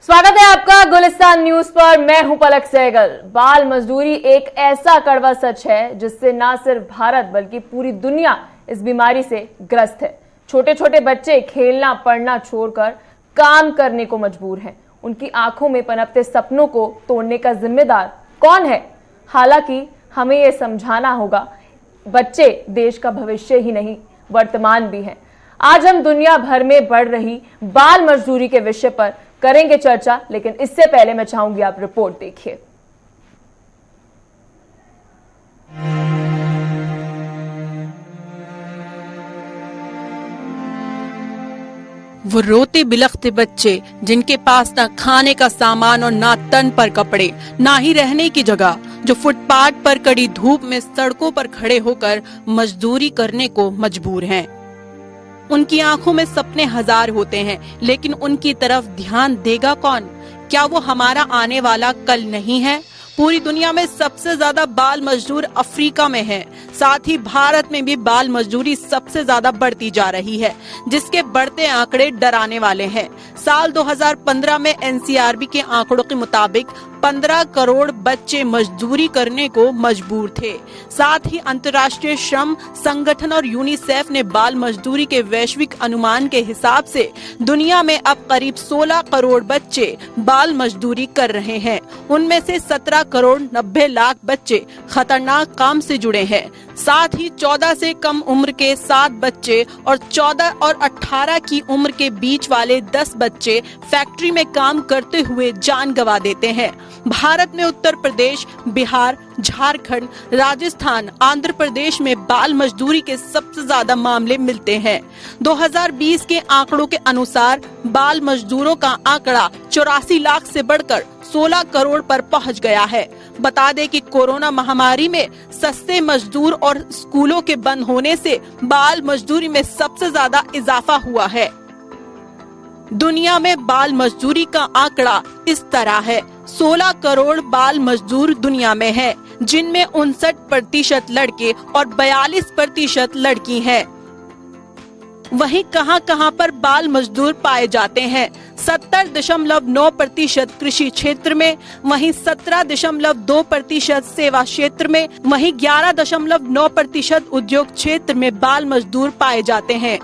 स्वागत है आपका गुलिस्तान न्यूज पर। मैं हूं पलक सहगल। बाल मजदूरी एक ऐसा कड़वा सच है जिससे ना सिर्फ भारत बल्कि पूरी दुनिया इस बीमारी से ग्रस्त है। छोटे छोटे बच्चे खेलना पढ़ना छोड़कर काम करने को मजबूर हैं। उनकी आंखों में पनपते सपनों को तोड़ने का जिम्मेदार कौन है? हालांकि हमें यह समझाना होगा, बच्चे देश का भविष्य ही नहीं वर्तमान भी हैं। आज हम दुनिया भर में बढ़ रही बाल मजदूरी के विषय पर करेंगे चर्चा, लेकिन इससे पहले मैं चाहूंगी आप रिपोर्ट देखिए। वो रोते बिलखते बच्चे जिनके पास ना खाने का सामान और ना तन पर कपड़े, ना ही रहने की जगह, जो फुटपाथ पर कड़ी धूप में सड़कों पर खड़े होकर मजदूरी करने को मजबूर हैं। उनकी आंखों में सपने हजार होते हैं, लेकिन उनकी तरफ ध्यान देगा कौन? क्या वो हमारा आने वाला कल नहीं है? पूरी दुनिया में सबसे ज्यादा बाल मजदूर अफ्रीका में है। साथ ही भारत में भी बाल मजदूरी सबसे ज्यादा बढ़ती जा रही है, जिसके बढ़ते आंकड़े डराने वाले हैं। साल 2015 में एनसीआरबी के आंकड़ों के मुताबिक 15 करोड़ बच्चे मजदूरी करने को मजबूर थे। साथ ही अंतर्राष्ट्रीय श्रम संगठन और यूनिसेफ ने बाल मजदूरी के वैश्विक अनुमान के हिसाब से दुनिया में अब करीब 16 करोड़ बच्चे बाल मजदूरी कर रहे हैं। उनमें से 17 करोड़ 90 लाख बच्चे खतरनाक काम से जुड़े हैं। साथ ही 14 से कम उम्र के 7 बच्चे और 14 और 18 की उम्र के बीच वाले 10 बच्चे फैक्ट्री में काम करते हुए जान गंवा देते हैं। भारत में उत्तर प्रदेश, बिहार, झारखंड, राजस्थान, आंध्र प्रदेश में बाल मजदूरी के सबसे ज्यादा मामले मिलते हैं। 2020 के आंकड़ों के अनुसार बाल मजदूरों का आंकड़ा 84 लाख से बढ़कर 16 करोड़ पर पहुंच गया है। बता दें कि कोरोना महामारी में सस्ते मजदूर और स्कूलों के बंद होने से बाल मजदूरी में सबसे ज्यादा इजाफा हुआ है। दुनिया में बाल मजदूरी का आंकड़ा इस तरह है। 16 करोड़ बाल मजदूर दुनिया में हैं, जिनमें 59% लड़के और 42% लड़की हैं। वहीं कहां-कहां पर बाल मजदूर पाए जाते हैं? 70.9% कृषि क्षेत्र में, वहीं 17.2% सेवा क्षेत्र में, वहीं 11.9% उद्योग क्षेत्र में बाल मजदूर पाए जाते हैं।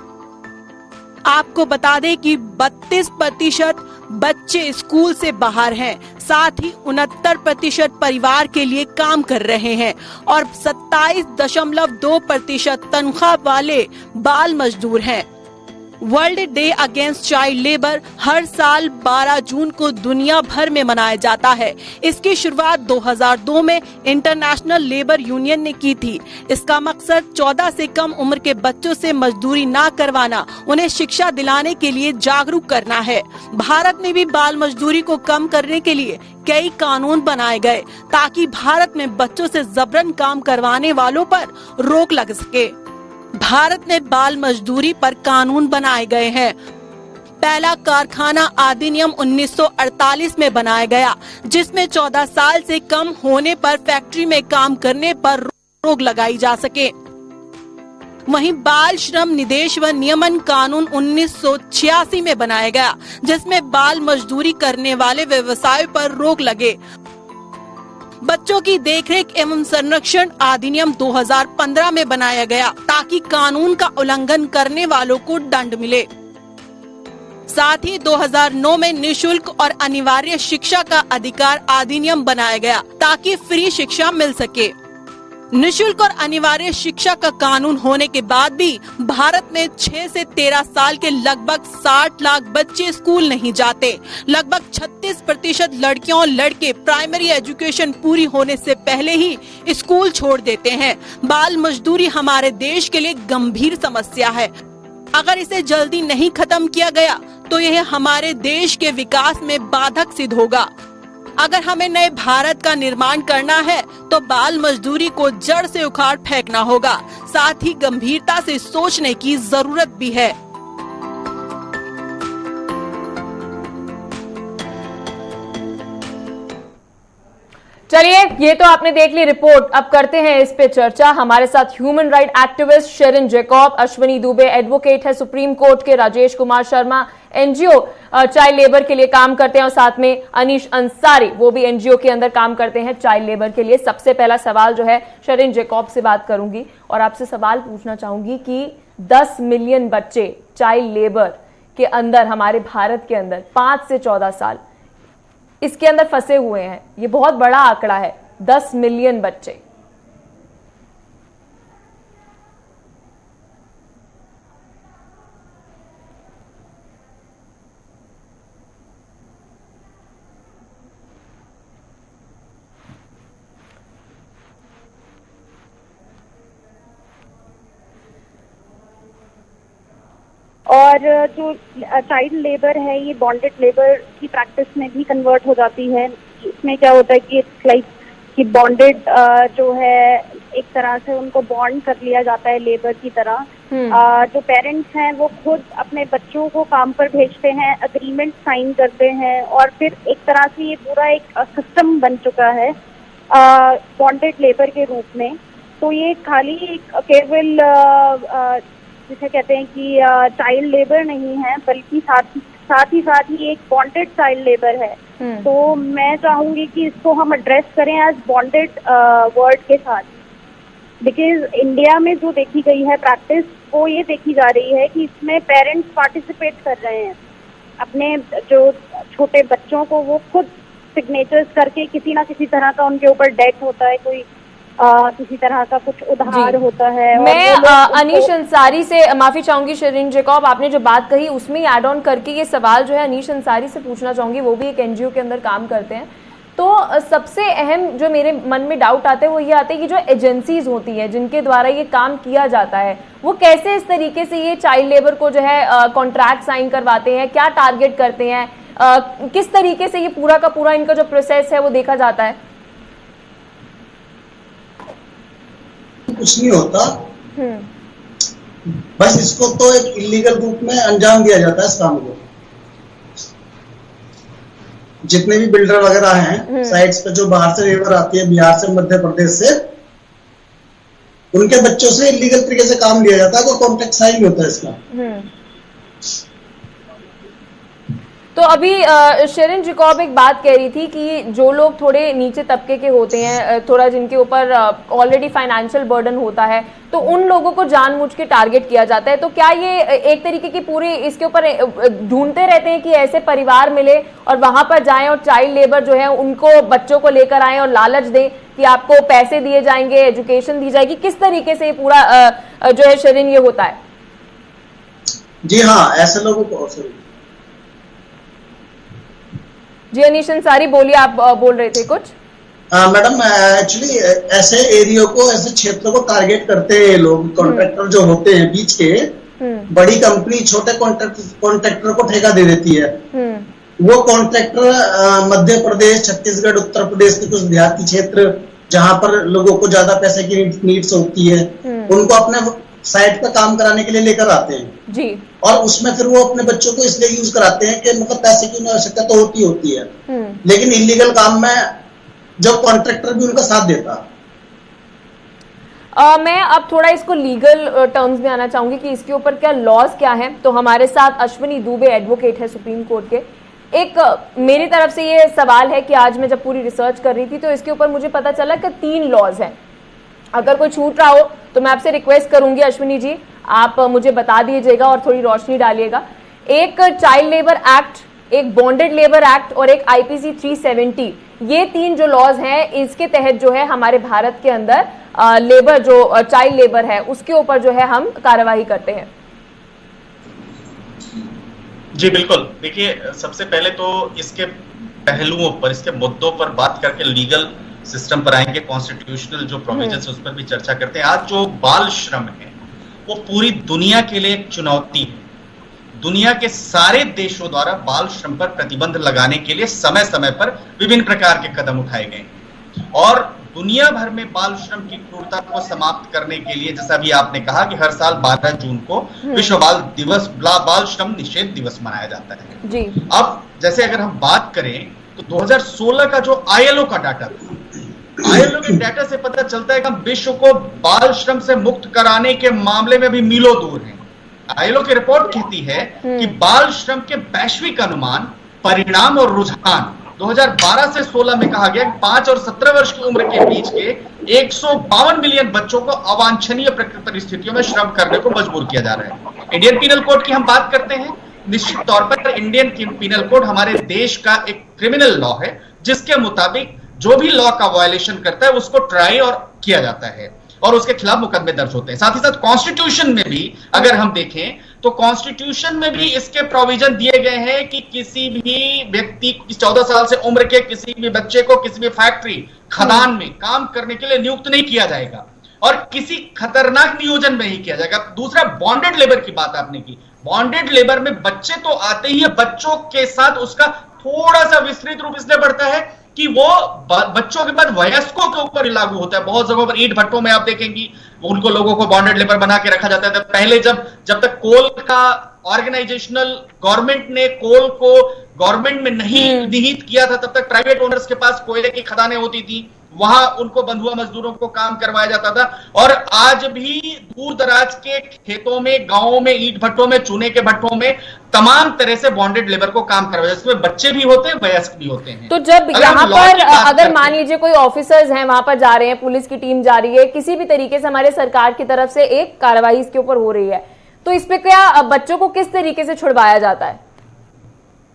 आपको बता दें कि 32% बच्चे स्कूल से बाहर हैं। साथ ही 69% परिवार के लिए काम कर रहे हैं और 27.2% तनख्वाह वाले बाल मजदूर हैं। World day against child labour हर साल 12 जून को दुनिया भर में मनाया जाता है। इसकी शुरुआत 2002 में इंटरनेशनल लेबर यूनियन ने की थी। इसका मकसद 14 से कम उम्र के बच्चों से मजदूरी ना करवाना, उन्हें शिक्षा दिलाने के लिए जागरूक करना है। भारत में भी बाल मजदूरी को कम करने के लिए कई कानून बनाए गए, ताकि भारत में बच्चों से जबरन काम करवाने वालों पर रोक लग सके। भारत में बाल मजदूरी पर कानून बनाए गए हैं। पहला कारखाना अधिनियम 1948 में बनाया गया, जिसमें 14 साल से कम होने पर फैक्ट्री में काम करने पर रोक लगाई जा सके। वहीं बाल श्रम निदेश व नियमन कानून 1986 में बनाया गया, जिसमें बाल मजदूरी करने वाले व्यवसाय पर रोक लगे। बच्चों की देखरेख एवं संरक्षण अधिनियम 2015 में बनाया गया, ताकि कानून का उल्लंघन करने वालों को दंड मिले। साथ ही 2009 में निशुल्क और अनिवार्य शिक्षा का अधिकार अधिनियम बनाया गया, ताकि फ्री शिक्षा मिल सके। निशुल्क और अनिवार्य शिक्षा का कानून होने के बाद भी भारत में 6 से 13 साल के लगभग 60 लाख बच्चे स्कूल नहीं जाते। लगभग 36% लड़कियों और लड़के प्राइमरी एजुकेशन पूरी होने से पहले ही स्कूल छोड़ देते हैं। बाल मजदूरी हमारे देश के लिए गंभीर समस्या है। अगर इसे जल्दी नहीं खत्म किया गया तो यह हमारे देश के विकास में बाधक सिद्ध होगा। अगर हमें नए भारत का निर्माण करना है तो बाल मजदूरी को जड़ से उखाड़ फेंकना होगा। साथ ही गंभीरता से सोचने की जरूरत भी है। चलिए, ये तो आपने देख ली रिपोर्ट। अब करते हैं इस पे चर्चा। हमारे साथ human right activist Sherin Jacob, Ashwini Dubey advocate है सुप्रीम कोर्ट के, Rajesh Kumar Sharma NGO child labour के लिए काम करते हैं, और साथ में अनीश अंसारी, वो भी एनजीओ के अंदर काम करते हैं चाइल्ड लेबर के लिए। सबसे पहला सवाल जो है शेरिन जैकब से बात करूंगी और आपसे सवाल पूछना चाहूंगी कि 10 मिलियन बच्चे चाइल्ड लेबर के अंदर, हमारे भारत के अंदर 5 से 14 साल इसके अंदर फंसे हुए हैं। ये बहुत बड़ा आंकड़ा है, 10 मिलियन बच्चे। और जो चाइल्ड लेबर है ये बॉन्डेड लेबर की प्रैक्टिस में भी कन्वर्ट हो जाती है। इसमें क्या होता है कि इट्स लाइक कि बॉन्डेड जो है एक तरह से उनको बॉन्ड कर लिया जाता है लेबर की तरह। जो पेरेंट्स हैं वो खुद अपने बच्चों को काम पर भेजते हैं, अग्रीमेंट साइन करते हैं, और फिर एक तरह से ये पूरा एक सिस्टम बन चुका है बॉन्डेड लेबर के रूप में। तो ये खाली एक केवल जिसे कहते हैं कि चाइल्ड लेबर नहीं है, बल्कि साथ ही एक बॉन्डेड चाइल्ड लेबर है। तो मैं चाहूंगी कि इसको हम एड्रेस करें एज बॉन्डेड वर्ड के साथ, बिकॉज इंडिया में जो देखी गई है प्रैक्टिस वो ये देखी जा रही है कि इसमें पेरेंट्स पार्टिसिपेट कर रहे हैं, अपने जो छोटे बच्चों को वो खुद सिग्नेचर्स करके किसी ना किसी तरह का उनके ऊपर डेट होता है, कोई किसी तरह का कुछ उधार होता है। मैं अनीश अंसारी से माफी चाहूंगी। शेरिन जैकब, आपने जो बात कही उसमें ऐड ऑन करके ये सवाल जो है अनीश अंसारी से पूछना चाहूंगी, वो भी एक एनजीओ के अंदर काम करते हैं। तो सबसे अहम जो मेरे मन में डाउट आते हैं वो ये आते हैं कि जो एजेंसीज होती हैं जिनके द्वारा ये काम किया जाता है, वो कैसे इस तरीके से ये चाइल्ड लेबर को जो है कॉन्ट्रैक्ट साइन करवाते हैं, क्या टारगेट करते हैं, किस तरीके से ये पूरा का पूरा इनका जो प्रोसेस है वो देखा जाता है? कुछ नहीं होता, बस इसको तो एक इलीगल रूप में अंजाम दिया जाता है इस काम को। जितने भी बिल्डर वगैरह हैं साइट्स पे, जो बाहर से लेबर आती है, बिहार से, मध्य प्रदेश से, उनके बच्चों से इलीगल तरीके से काम लिया जाता है, कोई कॉन्ट्रैक्ट साइन होता है इसका। तो अभी शेरिन जैकब एक बात कह रही थी कि जो लोग थोड़े नीचे तबके के होते हैं, थोड़ा जिनके ऊपर ऑलरेडी फाइनेंशियल बर्डन होता है, तो उन लोगों को जानबूझ के टारगेट किया जाता है। तो क्या ये एक तरीके की पूरी इसके ऊपर ढूंढते रहते हैं कि ऐसे परिवार मिले और वहां पर जाएं और चाइल्ड लेबर जो है उनको बच्चों को लेकर आए और लालच दें कि आपको पैसे दिए जाएंगे, एजुकेशन दी जाएगी? किस तरीके से ये पूरा जो है शेरिन ये होता है? जी हाँ, ऐसे लोगों को। जी अनीश अंसारी बोलिए, आप बोल रहे थे कुछ। मैडम, एक्चुअली ऐसे एरिया को, ऐसे क्षेत्रों को टारगेट करते हैं लोग। कॉन्ट्रैक्टर जो होते हैं बीच के, बड़ी कंपनी छोटे कॉन्ट्रैक्टर को ठेका दे देती है। वो कॉन्ट्रैक्टर मध्य प्रदेश, छत्तीसगढ़, उत्तर प्रदेश के कुछ देहाती क्षेत्र जहां पर लोगों को ज्यादा पैसे की नीड्स होती है, उनको अपने साइट पर काम कराने के लिए लेकर आते हैं जी। और उसमें फिर वो अपने बच्चों को इसलिए यूज कराते हैं कि मतलब पैसे की आवश्यकता तो होती है, लेकिन इलीगल काम में जो कॉन्ट्रैक्टर भी उनका साथ देता। मैं अब थोड़ा इसको लीगल टर्म्स में आना चाहूंगी कि इसके ऊपर क्या लॉज क्या है। तो हमारे साथ अश्विनी दुबे एडवोकेट है सुप्रीम कोर्ट के। एक मेरी तरफ से ये सवाल है कि आज मैं जब पूरी रिसर्च कर रही थी तो इसके ऊपर मुझे पता चला कि 3 लॉज हैं। अगर कोई छूट रहा हो तो मैं आपसे रिक्वेस्ट करूंगी अश्विनी जी, आप मुझे बता दीजिएगा और थोड़ी रोशनी डालिएगा। एक चाइल्ड लेबर एक्ट, एक बॉन्डेड लेबर एक्ट और एक आईपीसी 370, ये 3 जो लॉज हैं इसके तहत जो है हमारे भारत के अंदर लेबर जो चाइल्ड लेबर है उसके ऊपर जो है हम कार्यवाही करते हैं। जी बिल्कुल, देखिए सबसे पहले तो इसके पहलुओं पर, इसके मुद्दों पर बात करके लीगल सिस्टम पर आएंगे, कॉन्स्टिट्यूशनल जो प्रोविजंस है उस पर भी चर्चा करते हैं। आज जो बाल श्रम है वो पूरी दुनिया के लिए एक चुनौती है। दुनिया के सारे देशों द्वारा बाल श्रम पर प्रतिबंध लगाने के लिए समय समय पर विभिन्न प्रकार के कदम उठाए गए और दुनिया भर में बाल श्रम की क्रूरता को समाप्त करने के लिए, जैसा भी आपने कहा कि हर साल 12 जून को विश्व बाल श्रम निषेध दिवस मनाया जाता है जी। अब जैसे अगर हम बात करें तो 2016 का जो आईएलओ का डाटा था आईएलओ के डाटा से पता चलता है कि हम विश्व को बाल श्रम से मुक्त कराने के मामले में भी मीलों दूर हैं। आईएलओ की रिपोर्ट कहती है कि बाल श्रम के वैश्विक अनुमान, परिणाम और रुझान 2012 से 16 में कहा गया कि 5 और 17 वर्ष की उम्र के बीच के 152 मिलियन बच्चों को अवांछनीय परिस्थितियों में श्रम करने को मजबूर किया जा रहा है। इंडियन पीनल कोड की हम बात करते हैं, निश्चित तौर पर इंडियन पीनल कोड हमारे देश का एक क्रिमिनल लॉ है, जिसके मुताबिक जो भी लॉ का वायलेशन करता है उसको ट्राई और किया जाता है और उसके खिलाफ मुकदमे दर्ज होते हैं। साथ ही साथ कॉन्स्टिट्यूशन में भी अगर हम देखें तो कॉन्स्टिट्यूशन में भी इसके प्रोविजन दिए गए हैं कि किसी भी व्यक्ति 14 साल से उम्र के किसी भी बच्चे को किसी भी फैक्ट्री, खदान में काम करने के लिए नियुक्त नहीं किया जाएगा और किसी खतरनाक नियोजन में ही किया जाएगा। दूसरा, बॉन्डेड लेबर की बात आपने की। बॉन्डेड लेबर में बच्चे तो आते ही है, बच्चों के साथ उसका थोड़ा सा विस्तृत रूप इसलिए बढ़ता है कि वो बच्चों के बाद वयस्कों के ऊपर लागू होता है। बहुत जगहों पर ईंट भट्टों में आप देखेंगी उनको, लोगों को बॉन्डेड लेबर बना के रखा जाता है। पहले जब तक कोल का ऑर्गेनाइजेशनल गवर्नमेंट ने कोल को गवर्नमेंट में नहीं निहित किया था, तब तक प्राइवेट ओनर्स के पास कोयले की खदानें होती थी, वहां उनको बंधुआ मजदूरों को काम करवाया जाता था। और आज भी दूर दराज के खेतों में, गांवों में, ईंट भट्टों में, चूने के भट्टों में तमाम तरह से बॉन्डेड लेबर को काम करवाया, जिसमें बच्चे भी होते हैं, वयस्क भी होते हैं। तो जब यहाँ पर अगर मान लीजिए कोई ऑफिसर्स हैं वहां पर जा रहे हैं, पुलिस की टीम जा रही है, किसी भी तरीके से हमारे सरकार की तरफ से एक कार्रवाई इसके ऊपर हो रही है, तो इस पे क्या बच्चों को किस तरीके से छुड़वाया जाता है?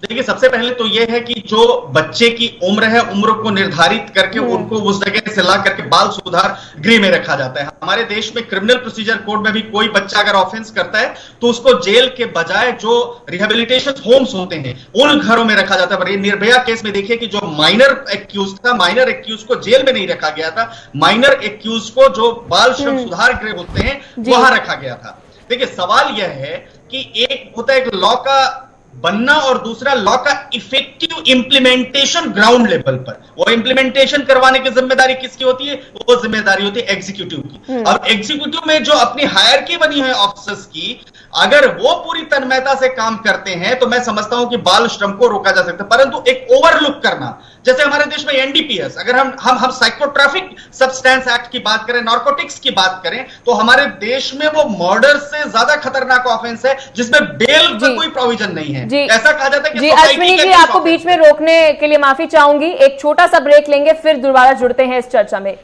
देखिए, सबसे पहले तो यह है कि जो बच्चे की उम्र है, उम्र को निर्धारित करके उनको उस जगह से ला करके बाल सुधार गृह में रखा जाता है। हमारे देश में क्रिमिनल प्रोसीजर कोड में भी कोई बच्चा अगर ऑफेंस करता है तो उसको जेल के बजाय जो रिहेबिलिटेशन होम्स होते हैं उन घरों में रखा जाता है। पर निर्भया केस में देखिए कि जो माइनर एक्यूज था, माइनर एक्यूज को जेल में नहीं रखा गया था, माइनर एक्यूज को जो बाल श्रम सुधार गृह होते हैं वहां रखा गया था। देखिए, सवाल यह है कि एक होता है एक लॉ का बनना और दूसरा लॉ का इफेक्टिव इंप्लीमेंटेशन ग्राउंड लेवल पर। वो इंप्लीमेंटेशन करवाने की जिम्मेदारी किसकी होती है? वो जिम्मेदारी होती है एग्जीक्यूटिव की। अब एग्जीक्यूटिव में जो अपनी हायरकी बनी है ऑफिसर्स की, अगर वो पूरी तन्मयता से काम करते हैं तो मैं समझता हूं कि बाल श्रम को रोका जा सकता है। परंतु एक ओवरलुक करना, जैसे हमारे देश में एनडीपीएस, अगर हम साइकोट्रैफिक सब्सटेंस एक्ट की बात करें, नार्कोटिक्स की बात करें, तो हमारे देश में वो मर्डर से ज्यादा खतरनाक ऑफेंस है जिसमें बेल का कोई प्रोविजन नहीं है। ऐसा कहा जाता है कि जी अश्विनी जी, आपको बीच में रोकने के लिए माफी चाहूंगी। एक छोटा सा ब्रेक लेंगे, फिर दोबारा जुड़ते हैं इस चर्चा में।